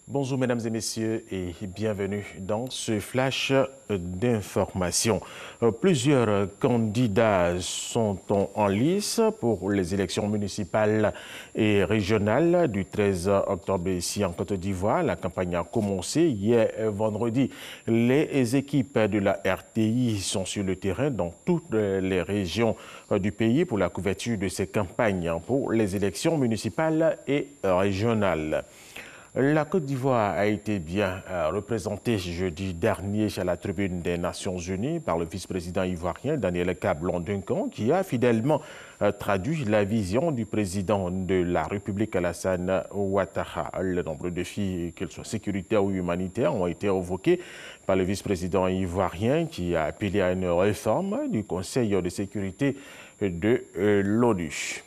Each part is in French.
Bonjour mesdames et messieurs et bienvenue dans ce flash d'information. Plusieurs candidats sont en lice pour les élections municipales et régionales du 13 octobre ici en Côte d'Ivoire. La campagne a commencé hier vendredi. Les équipes de la RTI sont sur le terrain dans toutes les régions du pays pour la couverture de ces campagnes pour les élections municipales et régionales. La Côte d'Ivoire a été bien représentée jeudi dernier à la tribune des Nations Unies par le vice-président ivoirien Daniel Cap-Blondin qui a fidèlement traduit la vision du président de la République Alassane Ouattara. Le nombre de défis, qu'ils soient sécuritaires ou humanitaires, ont été évoqués par le vice-président ivoirien qui a appelé à une réforme du Conseil de sécurité de l'ONU.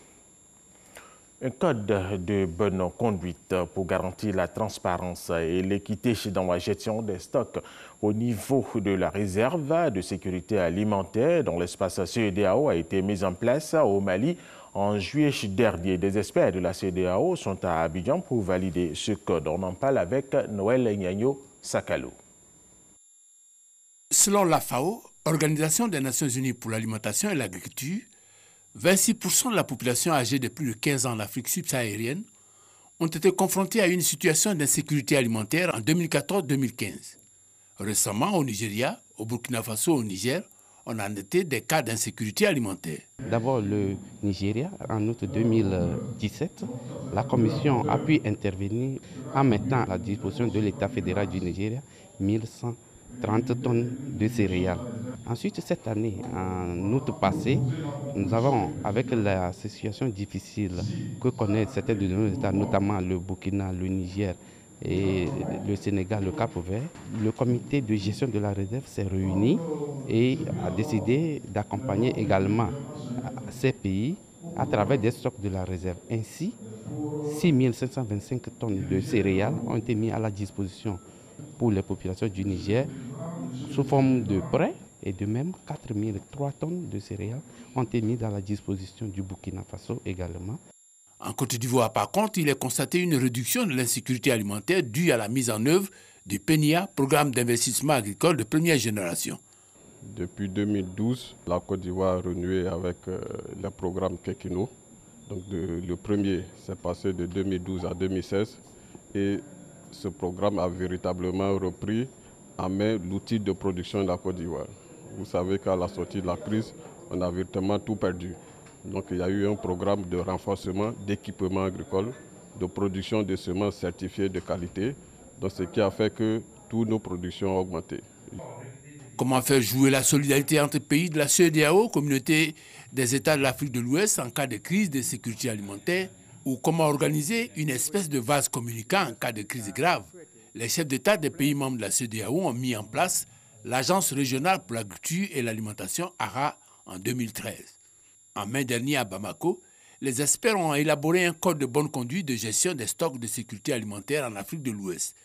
Un code de bonne conduite pour garantir la transparence et l'équité dans la gestion des stocks au niveau de la réserve de sécurité alimentaire dans l'espace CEDEAO a été mis en place au Mali en juillet dernier. Des experts de la CEDEAO sont à Abidjan pour valider ce code. On en parle avec Noël Nyagno Sakalo. Selon la FAO, Organisation des Nations Unies pour l'alimentation et l'agriculture, 26% de la population âgée de plus de 15 ans en Afrique subsaharienne ont été confrontés à une situation d'insécurité alimentaire en 2014-2015. Récemment, au Nigeria, au Burkina Faso, au Niger, on a noté des cas d'insécurité alimentaire. D'abord, le Nigeria, en août 2017, la Commission a pu intervenir en mettant à la disposition de l'État fédéral du Nigeria 1130 tonnes de céréales. Ensuite, cette année, en août passé, nous avons, avec la situation difficile que connaissent certains de nos États, notamment le Burkina, le Niger et le Sénégal, le Cap-Vert, le comité de gestion de la réserve s'est réuni et a décidé d'accompagner également ces pays à travers des stocks de la réserve. Ainsi, 6525 tonnes de céréales ont été mises à la disposition pour les populations du Niger sous forme de prêts. Et de même, 4003 tonnes de céréales ont été mises à la disposition du Burkina Faso également. En Côte d'Ivoire, par contre, il est constaté une réduction de l'insécurité alimentaire due à la mise en œuvre du PENIA, Programme d'investissement agricole de première génération. Depuis 2012, la Côte d'Ivoire a renoué avec le programme Kekino. Donc le premier s'est passé de 2012 à 2016 et ce programme a véritablement repris en main l'outil de production de la Côte d'Ivoire. Vous savez qu'à la sortie de la crise, on a virtuellement tout perdu. Donc il y a eu un programme de renforcement d'équipements agricoles, de production de semences certifiées de qualité, donc ce qui a fait que toutes nos productions ont augmenté. Comment faire jouer la solidarité entre pays de la CEDEAO, communauté des États de l'Afrique de l'Ouest, en cas de crise de sécurité alimentaire, ou comment organiser une espèce de vase communicant en cas de crise grave? Les chefs d'État des pays membres de la CEDEAO ont mis en place l'Agence régionale pour l'agriculture et l'alimentation ARA en 2013. En mai dernier à Bamako, les experts ont élaboré un code de bonne conduite de gestion des stocks de sécurité alimentaire en Afrique de l'Ouest.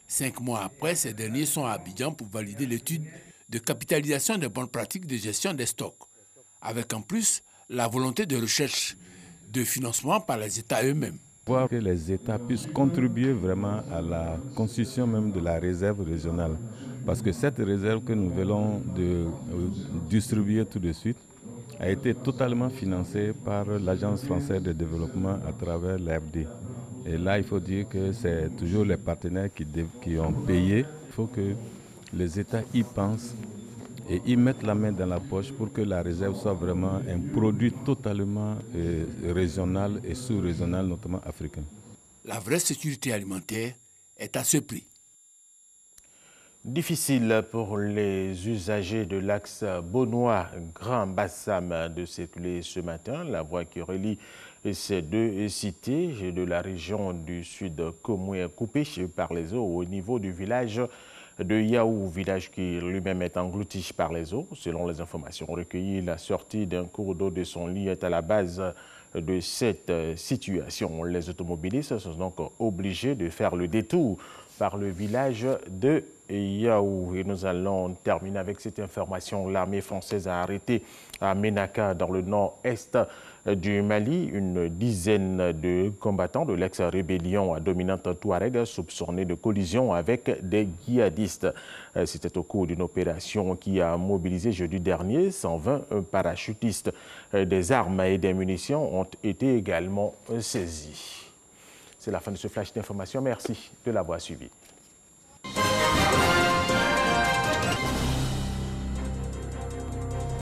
5 mois après, ces derniers sont à Abidjan pour valider l'étude de capitalisation des bonnes pratiques de gestion des stocks, avec en plus la volonté de recherche de financement par les États eux-mêmes. Pour que les États puissent contribuer vraiment à la constitution même de la réserve régionale. Parce que cette réserve que nous venons de distribuer tout de suite a été totalement financée par l'Agence française de développement à travers l'AFD. Et là, il faut dire que c'est toujours les partenaires qui ont payé. Il faut que les États y pensent et y mettent la main dans la poche pour que la réserve soit vraiment un produit totalement régional et sous-régional, notamment africain. La vraie sécurité alimentaire est à ce prix. Difficile pour les usagers de l'axe Beaunois-Grand Bassam de circuler ce matin. La voie qui relie ces deux cités de la région du sud Komoué est coupée par les eaux au niveau du village de Yaou, village qui lui-même est englouti par les eaux. Selon les informations recueillies, la sortie d'un cours d'eau de son lit est à la base de cette situation. Les automobilistes sont donc obligés de faire le détour par le village de Yaou. Et nous allons terminer avec cette information. L'armée française a arrêté à Ménaka, dans le nord-est du Mali, une dizaine de combattants de l'ex-rébellion dominante Touareg soupçonnés de collision avec des djihadistes. C'était au cours d'une opération qui a mobilisé jeudi dernier 120 parachutistes. Des armes et des munitions ont été également saisies. C'est la fin de ce flash d'information. Merci de l'avoir suivi.